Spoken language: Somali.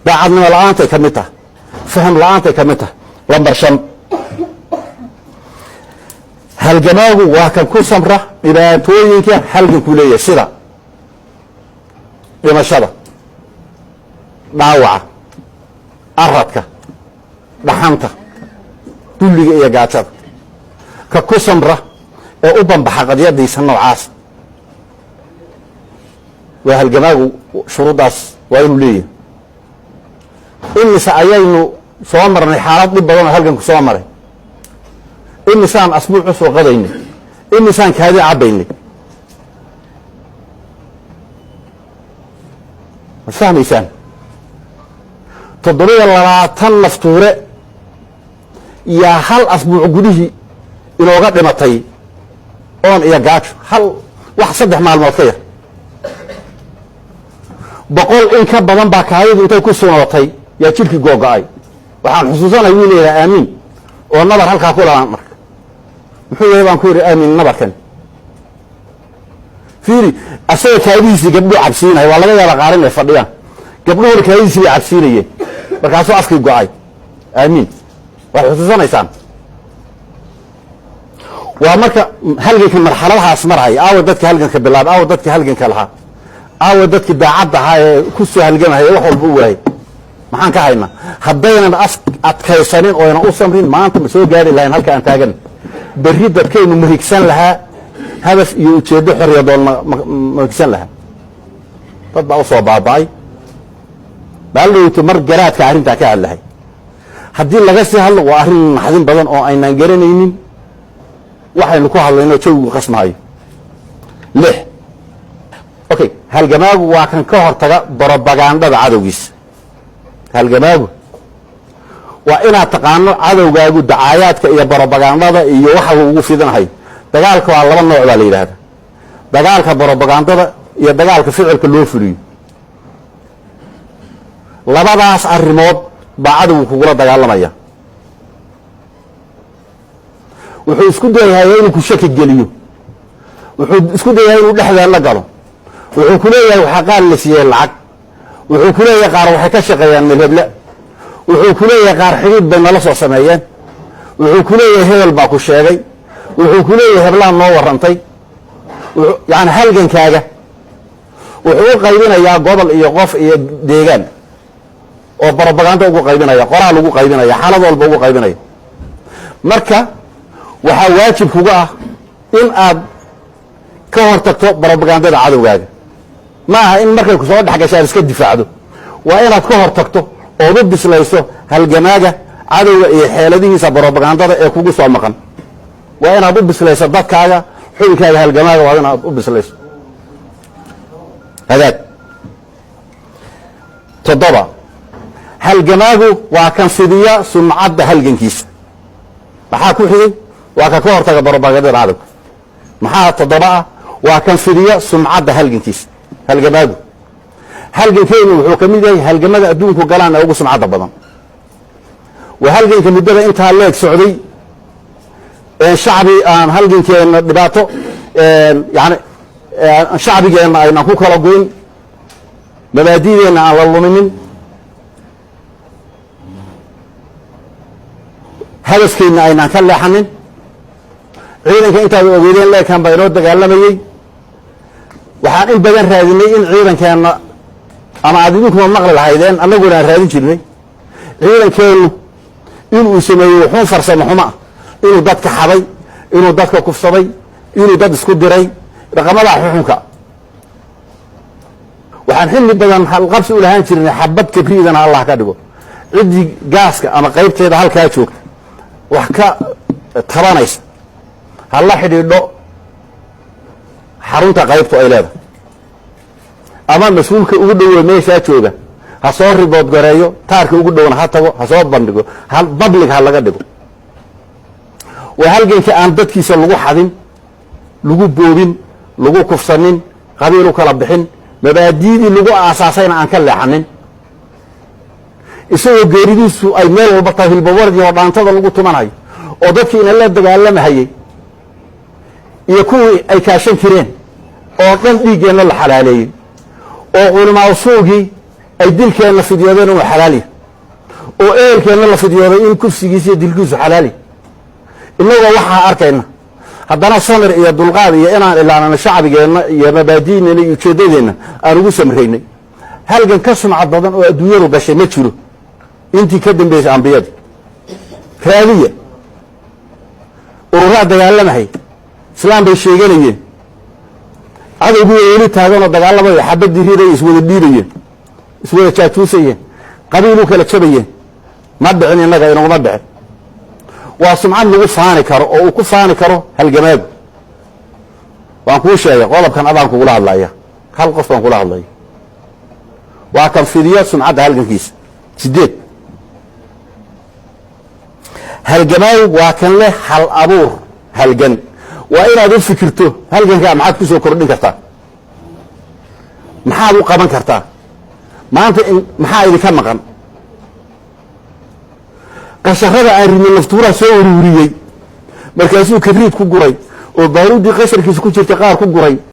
daacadnimo la'aantay ka mid tahay faham la'aantay ka mid tahay lambar 5 halgamaagu waa kan ku samra dhibaatooyinka halganku leeyahay sida dhimashada dhaawaca aradka dhaxanta dulliga iyo gaajada ka ku samra ee u banbaxa qadiyadiisa noocaas waa halgamaagu shuruudaas waa inuu leeyahay imise ayaynu soo marnay xaalad dhib badan oo halganku soo maray imisaan asbuuc u soo qadaynay imisaan kaadi cabaynay ma fahmaysaan 720 naftuure yaa hal asbuuc gudihii inooga dhimatay oon iyo gaajo hal wax 3 maalmood ka yar 100 in ka badan baa kaayadu intay ku sunootay yaa jirkii googo'ay waxaan xusuusanahay wiil leeyahay aamin oo nabar halkaa ku laban marka muxuu yahay baan ku yiri aamin nabarkan fiiri asaga kaadiisi gabdho cabsiinay waa laga yaabaa qaarin ay fadhiyaan gabdhuhu kaadiisi ay cabsiinayeen markaasoo afkii go'ay aamin wax xusuusanaysaan waa marka halganka marxaladahaas maray aaw dadka halganka bilaab aaw dadka halganka lahaa aaw dadka daacad ahaa ee ku soo halgamay wax walba u waayay maxaan ka haynaa haddaynan adkaysanin oo ayna u samrin maanta ma soo gaari lahayn halka aan taagan berri dadkaynu mahigsan lahaa hadaf iyo ujeedo xorriyadoon mahigsan lahaa dad baa u soo baaba'ay baalowto mar garaadka arrintaa ka hadlahay haddii laga sii hadlo waa arrin naxdin badan oo aynaan garanaynin waxaynu ku hadlayno jawigu qasmahayo 6 okay halgamaagu waa kan ka hortaga propagandada cadowgiisa halgamaagu waa inaad taqaano cadowgaagu dacaayaadka iyo propagandada iyo waxa uu ugu fidanahay dagaalka waa 2 nooc baa la yiraahdaa dagaalka propagandada iyo dagaalka ficilka loo fuliyo labadaas arrimood baa cadowgu kugula dagaalamaya wuxuu isku dayahay inuu ku shaki geliyo wuxuu isku dayahay inuu dhexdeena galo wuxuu ku leeyahay waxa qaar la siiyay lacag wuxuu ku leeyahay qaar waxay ka shaqeeyaan midhable wuxuu ku leeyahay qaar xidid bay nala soo sameeyeen wuxuu ku leeyahay hebel baa ku sheegay wuxuu ku leeyahay heblaan noo warantay yaani halgankaaga wuxuu qaybinayaa gobol iyo qof iyo deegaan oo propaganda ugu qaybinaya qoraal ugu qaybinaya xaalad walba ugu qaybinaya marka waxa waajib kuga ah in aad ka hortagto propagandada cadowgaaga ma aha in markay ku soo dhaxgashaan iska difaacdo waa inaad ka hortagto oo u bislayso halgamaaga cadowga iyo xeeladihiisa propagandada ee kugu soo maqan waa inaad u bislayso dadkaaga xubinkaaga halgamaaga waa inaad u bislayso hadaad 7 halgamaagu waa kan fidiya sumcadda halgankiisa maxaa ku xigay waa ka hortaga propagandada cadowga maxaa 7 waa kan fidiya sumcadda halgankiisa halgamaagu halgankeenu wuxuu ka mid yahay halgamada adduunku galaan ee ugu sumcadda badan waa halganka muddada intaa leeg socday ee shacbi aan halgankeena dhibaato yani shacbigeena aynan ku kala goyn mabaadi'deena aan la luminin hadafkeena aynan ka leexanin ciidanka intaad ogeydeen leekan baa inoo dagaalamayey waxaan in badan raadinay in ciidankeena ama aad idinkuma maqli lahaydeen annaguna aan raadin jirnay ciidankeenu inuu sameeyo wuxuu farsamo xumo inuu dadka xaday inuu dadka kufsaday inuu dad isku diray dhaqamada xukunka waxaan xilli badan halqabsi u lahaan jirnay xabad kabriidana Allah ka dhigo cidii gaaska ama qaybteeda halkaa joogta wax ka tabanaysa halla xidhiidho xarunta qaybtu ay leedahay ama mas'uulka ugu dhow meesha jooga ha soo ribood gareeyo taarka ugu dhowna ha tago ha soo bandhigo hal public ha laga dhigo waa halganka aan dadkiisa lagu xadin lagu boobin lagu kufsanin qabiil u kala bixin mabaadiidii lagu aasaasayna aan ka leexanin isagoo geeridiisu ay meel walba tahay hilbawardi oo dhaantada lagu tumanayo oo dadkii in la dagaalamahayay iyo kuwii ay kaashan jireen oo dhan dhiigeena la xalaaleeyay oo culimaa usuugii ay dilkeenna fidyoodeen inuu xalaali oo eelkeenna la fidyooday in kufsigiisa iyo dilkiisu xalaali innagoo waxaa arkayna haddana samir iyo dulqaad iyo inaan ilaalino shacbigeenna iyo mabaadi'deena iyo ujeeddadeenna aan ugu samraynay halgan ka sumcad badan oo adduunyadu gashay ma jiro intii ka dambaysay ambiyadii raadiya ururaa dagaalamahay islaam bay sheeganayeen cadowgu way weli taaganoo dagaalamaya xabadii riday iswada dhiibayeen iswada jaajuusayeen qabiil u kala jabayeen ma dhicin innaga inaguma dhicin waa sumcad lagu faani karo oo uu ku faani karo halgamaagu waan kuu sheegay qodobkan adaan kugula hadlaya hal qof baan kula hadlaya waa kan fidiya sumcadda halgankiisa 8 halgamaagu waa kan leh hal abuur halgan waa inaad u fikirto halgankaa maxaad ku soo kordhin kartaa maxaad u qaban kartaa maanta maxaa idinka maqan qasharada aan ridnay naftuuraa soo ururiyey markaasuu kabriid ku guray oo baaruudii qasharkiisa ku jirtay qaar ku guray